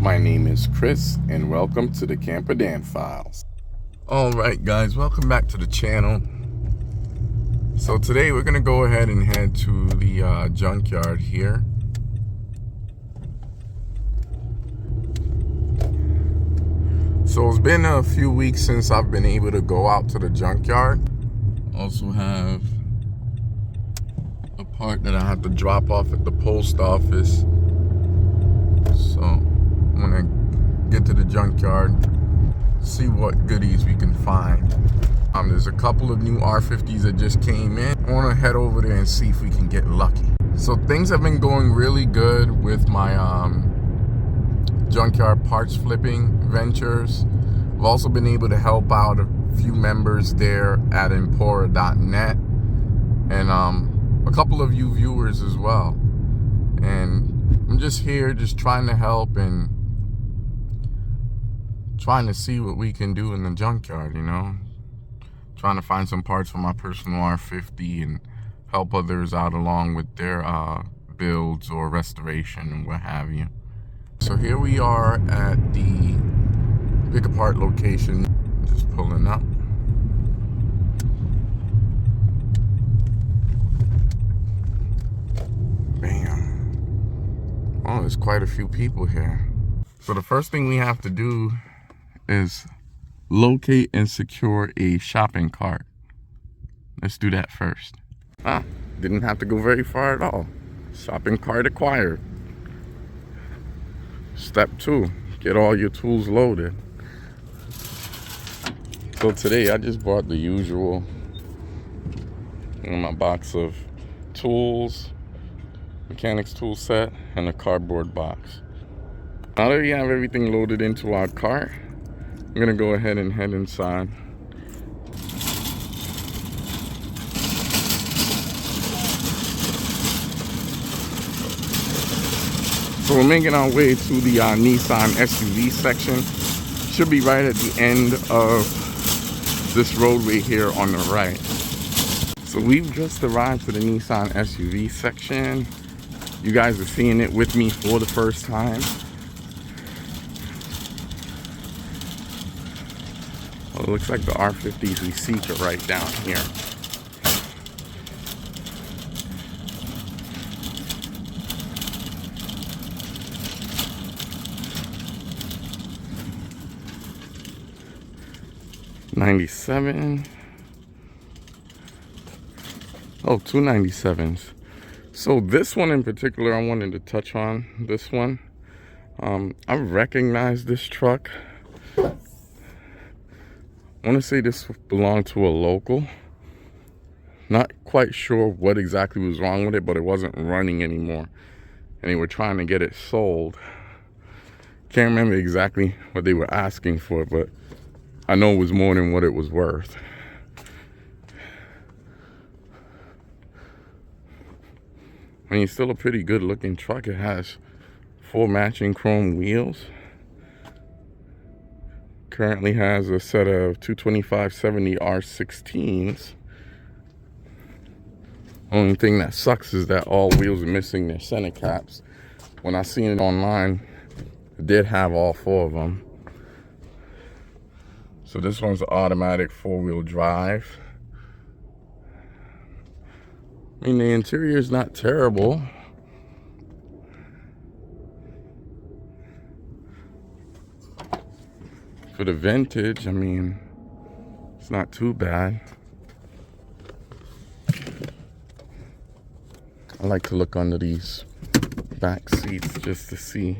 My name is Chris, and welcome to the Camper Dan Files. Alright guys, welcome back to the channel. So today we're going to go ahead and head to the junkyard here. So it's been a few weeks since I've been able to go out to the junkyard. Also have a part that I have to drop off at the post office. So I'm gonna get to the junkyard, see what goodies we can find. There's a couple of new R50s that just came in. I wanna head over there and see if we can get lucky. So things have been going really good with my junkyard parts flipping ventures. I've also been able to help out a few members there at Empora.net and a couple of you viewers as well. And I'm just here just trying to help and trying to see what we can do in the junkyard, you know. Trying to find some parts for my personal R50 and help others out along with their builds or restoration and what have you. So here we are at the pick apart location, just pulling up. Bam. Oh, there's quite a few people here. So the first thing we have to do is locate and secure a shopping cart. Let's do that first. Didn't have to go very far at all. Shopping cart acquired. Step 2, get all your tools loaded. So today I just bought the usual in my box of tools, mechanics tool set, and a cardboard box. Now that we have everything loaded into our cart, I'm gonna go ahead and head inside. So we're making our way to the Nissan SUV section. Should be right at the end of this roadway here on the right. So we've just arrived to the Nissan SUV section. You guys are seeing it with me for the first time. Well, it looks like the R50s we seek are right down here. '97. Oh, 297s. So this one in particular, I wanted to touch on this one. I recognize this truck. I want to say this belonged to a local. Not quite sure what exactly was wrong with it, but it wasn't running anymore. And they were trying to get it sold. Can't remember exactly what they were asking for, but I know it was more than what it was worth. I mean, it's still a pretty good looking truck. It has 4 matching chrome wheels. Currently has a set of 225/70 R16s. Only thing that sucks is that all wheels are missing their center caps. When I seen it online, it did have all 4 of them. So this one's an automatic 4-wheel drive. I mean, the interior is not terrible. For the vintage, I mean, it's not too bad. I like to look under these back seats just to see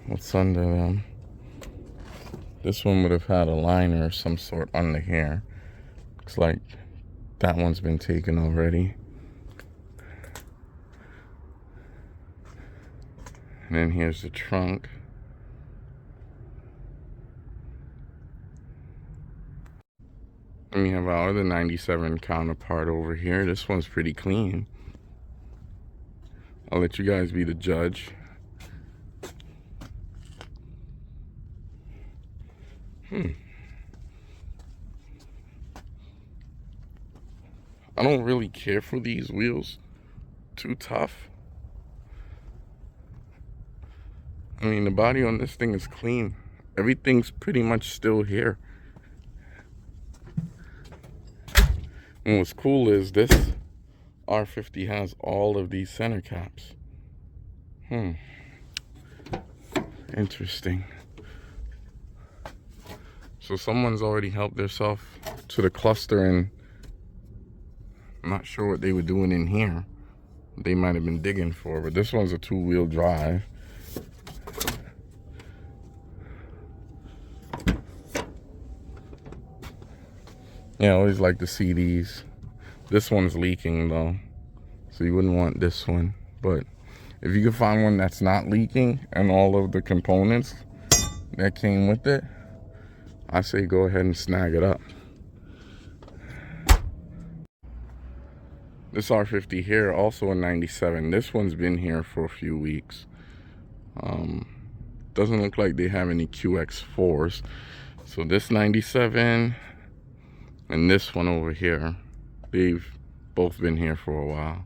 what's under them. This one would have had a liner of some sort under here. Looks like that one's been taken already. And then here's the trunk. And we have our other 97 counterpart over here. This one's pretty clean. I'll let you guys be the judge. I don't really care for these wheels. Too tough. I mean, the body on this thing is clean. Everything's pretty much still here. And what's cool is this R50 has all of these center caps. Interesting. So someone's already helped themselves to the cluster, and I'm not sure what they were doing in here. They might have been digging for, but this one's a 2-wheel drive. Yeah, I always like to see these. This one's leaking though, so you wouldn't want this one. But if you can find one that's not leaking and all of the components that came with it, I say go ahead and snag it up. This R50 here, also a 97. This one's been here for a few weeks. Doesn't look like they have any QX4s. So this 97 and this one over here, they've both been here for a while.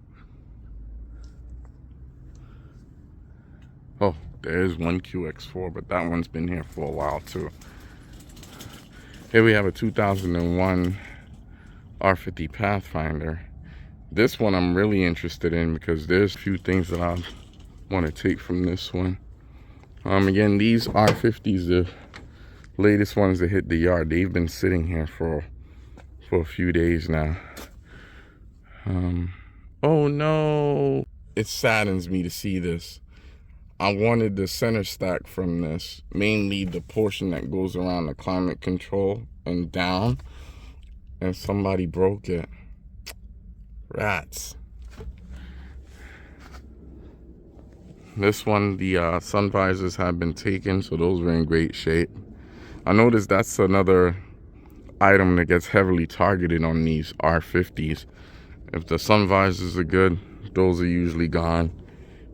Oh, there is one QX4, but that one's been here for a while too. Here we have a 2001 R50 Pathfinder. This one I'm really interested in because there's a few things that I want to take from this one. Again, these R50s, the latest ones that hit the yard, they've been sitting here for a few days now. Oh no, it saddens me to see this. I wanted the center stack from this, mainly the portion that goes around the climate control and down, and somebody broke it. Rats. This one, the sun visors have been taken, so those were in great shape. I noticed that's another item that gets heavily targeted on these R50s. If the sun visors are good, those are usually gone.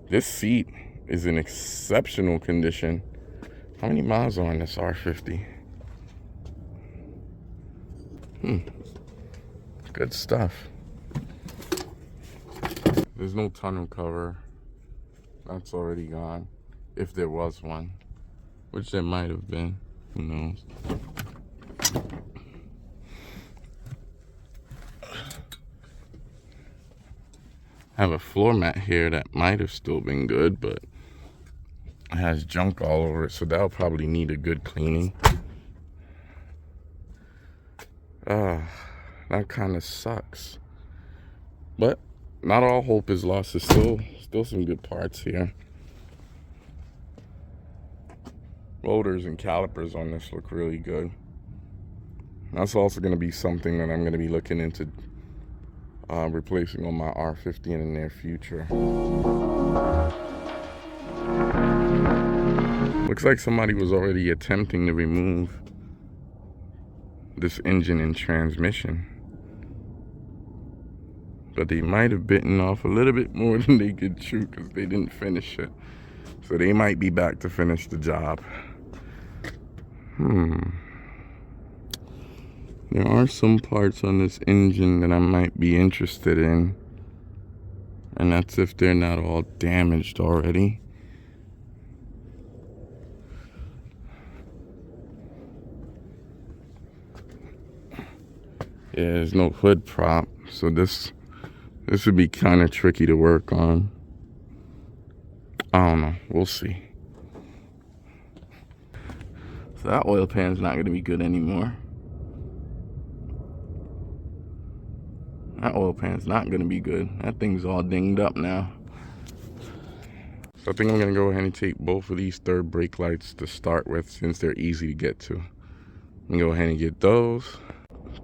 This seat is in exceptional condition. How many miles are on this R50? Good stuff. There's no tonneau cover. That's already gone. If there was one, which there might have been. Who knows? I have a floor mat here that might have still been good, but it has junk all over it, so that'll probably need a good cleaning. That kind of sucks. But not all hope is lost. There's still some good parts here. Rotors and calipers on this look really good. That's also going to be something that I'm going to be looking into replacing on my R50 in the near future. Looks like somebody was already attempting to remove this engine and transmission, but they might have bitten off a little bit more than they could chew because they didn't finish it. So they might be back to finish the job. There are some parts on this engine that I might be interested in, and that's if they're not all damaged already. Yeah, there's no hood prop, so this would be kind of tricky to work on. I don't know, we'll see. So that oil pan's not going to be good anymore. That oil pan's not going to be good. That thing's all dinged up now. So I think I'm going to go ahead and take both of these third brake lights to start with, since they're easy to get to. I'm going to go ahead and get those.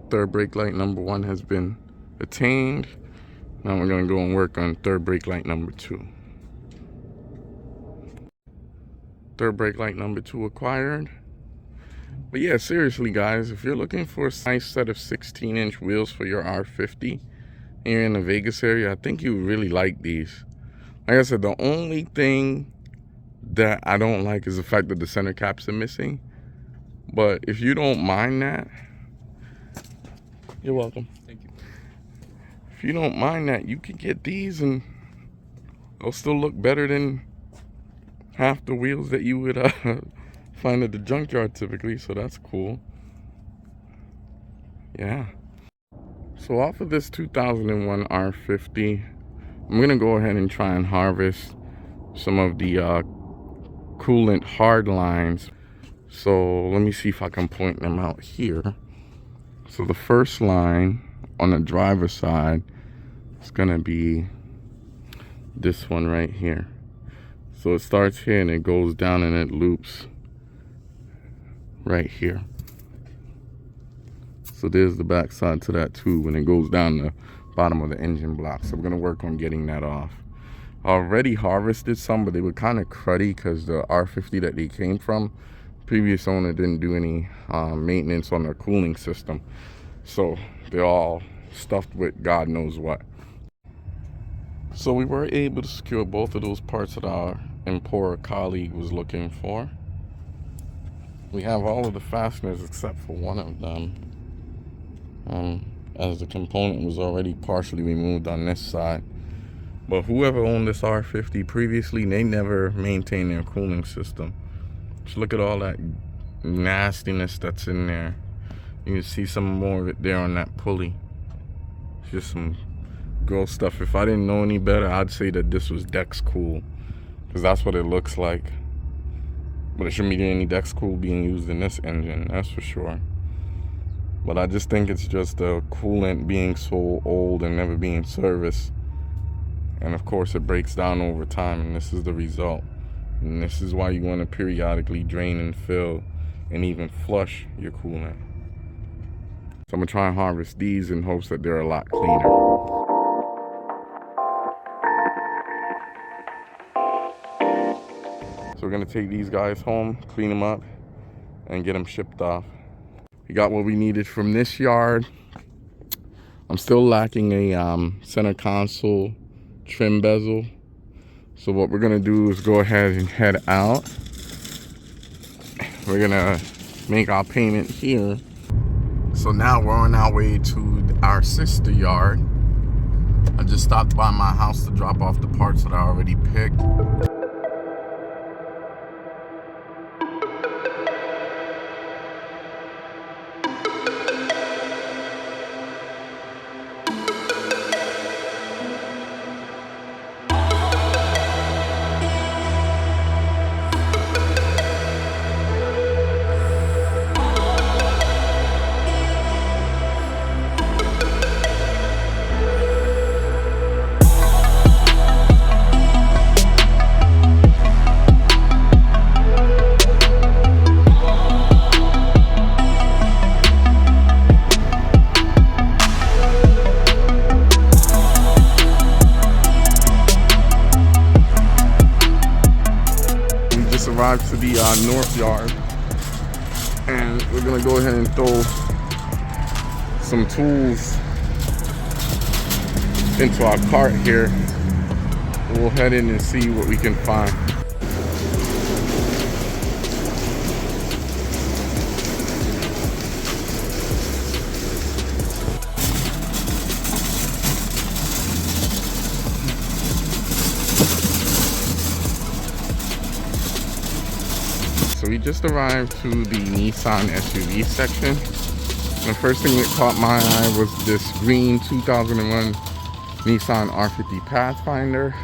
Third brake light number 1 has been attained. Now we're going to go and work on third brake light number 2. Third brake light number 2 acquired. But yeah, seriously guys, if you're looking for a nice set of 16-inch wheels for your R50 and you're in the Vegas area, I think you really like these. Like I said, the only thing that I don't like is the fact that the center caps are missing. But if you don't mind that, you're welcome. Thank you. If you don't mind that, you can get these and they'll still look better than half the wheels that you would find at the junkyard typically, so that's cool. Yeah. So off of this 2001 R50, I'm gonna go ahead and try and harvest some of the coolant hard lines. So let me see if I can point them out here. So the first line on the driver's side is gonna be this one right here. So it starts here and it goes down and it loops right here. So there's the back side to that tube, and it goes down the bottom of the engine block. So we're gonna work on getting that off. I already harvested some, but they were kind of cruddy because the R50 that they came from, previous owner didn't do any maintenance on their cooling system. So they're all stuffed with God knows what. So we were able to secure both of those parts that our importer colleague was looking for. We have all of the fasteners except for one of them, as the component was already partially removed on this side. But whoever owned this R50 previously, they never maintained their cooling system. Just look at all that nastiness that's in there. You can see some more of it there on that pulley. It's just some gross stuff. If I didn't know any better, I'd say that this was Dex Cool, because that's what it looks like. But it shouldn't be any Dex Cool being used in this engine, that's for sure. But I just think it's just the coolant being so old and never being serviced. And of course it breaks down over time, and this is the result. And this is why you want to periodically drain and fill and even flush your coolant. So I'm gonna try and harvest these in hopes that they're a lot cleaner. So we're gonna take these guys home, clean them up, and get them shipped off. We got what we needed from this yard. I'm still lacking a center console trim bezel. So what we're gonna do is go ahead and head out. We're gonna make our payment here. So now we're on our way to our sister yard. I just stopped by my house to drop off the parts that I already picked. Arrived to the north yard, and we're gonna go ahead and throw some tools into our cart here. We'll head in and see what we can find. So we just arrived to the Nissan SUV section. And the first thing that caught my eye was this green 2001 Nissan R50 Pathfinder.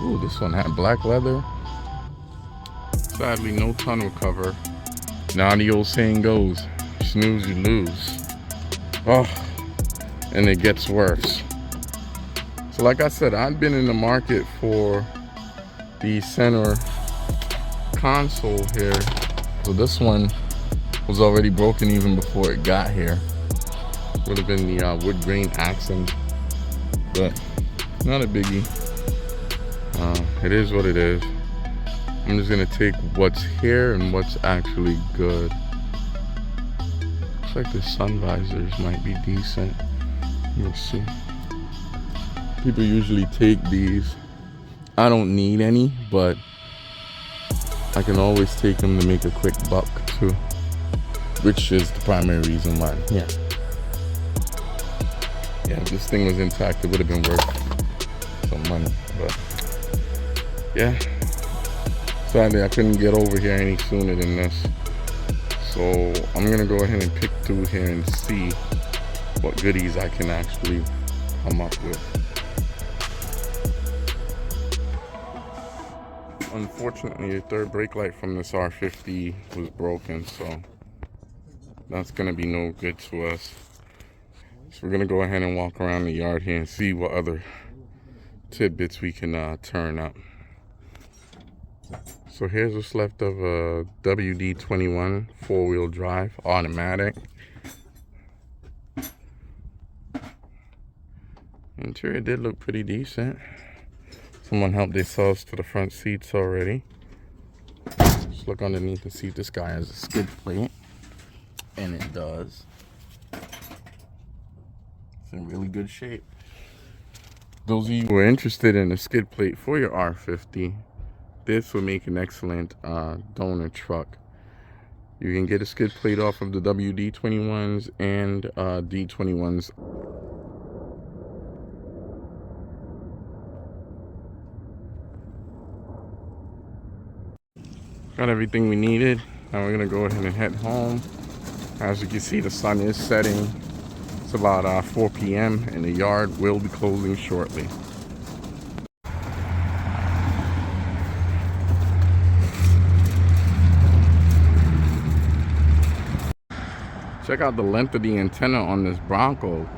Ooh, this one had black leather. Sadly, no tonneau cover. Now the old saying goes, snooze you lose. Oh, and it gets worse. So like I said, I've been in the market for the center console here. So this one was already broken even before it got here. Would have been the wood grain accent, but not a biggie. It is what it is. I'm just gonna take what's here and what's actually good. Looks like the sun visors might be decent. Let's see. People usually take these. I don't need any, but I can always take them to make a quick buck too, which is the primary reason why. Yeah, if this thing was intact, it would have been worth some money. But yeah, sadly I couldn't get over here any sooner than this. So I'm gonna go ahead and pick through here and see what goodies I can actually come up with. Unfortunately, the third brake light from this R50 was broken, so that's gonna be no good to us. So we're gonna go ahead and walk around the yard here and see what other tidbits we can turn up. So here's what's left of a WD-21 four-wheel drive automatic. Interior did look pretty decent. Someone helped themselves to the front seats already. Just look underneath and see if this guy has a skid plate. And it does. It's in really good shape. Those of you who are interested in a skid plate for your R50, this will make an excellent donor truck. You can get a skid plate off of the WD-21s and D-21s. Got everything we needed. Now we're gonna go ahead and head home. As you can see, the sun is setting. It's about 4 p.m. and the yard will be closing shortly. Check out the length of the antenna on this Bronco.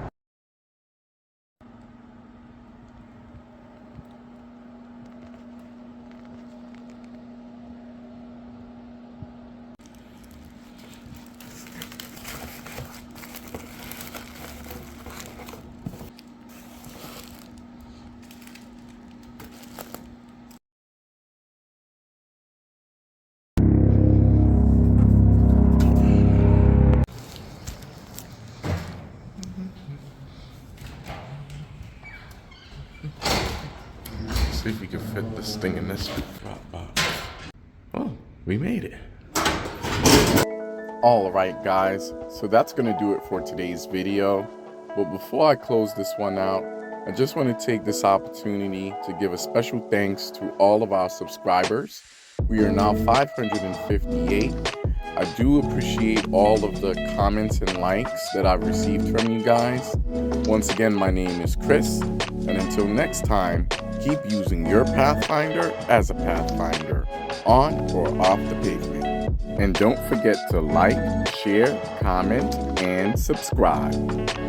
See if we can fit this thing in this drop box. Oh, we made it. Alright guys, so that's gonna do it for today's video. But before I close this one out, I just want to take this opportunity to give a special thanks to all of our subscribers. We are now 558. I do appreciate all of the comments and likes that I've received from you guys. Once again, my name is Chris, and until next time, keep using your Pathfinder as a Pathfinder, on or off the pavement. And don't forget to like, share, comment, and subscribe.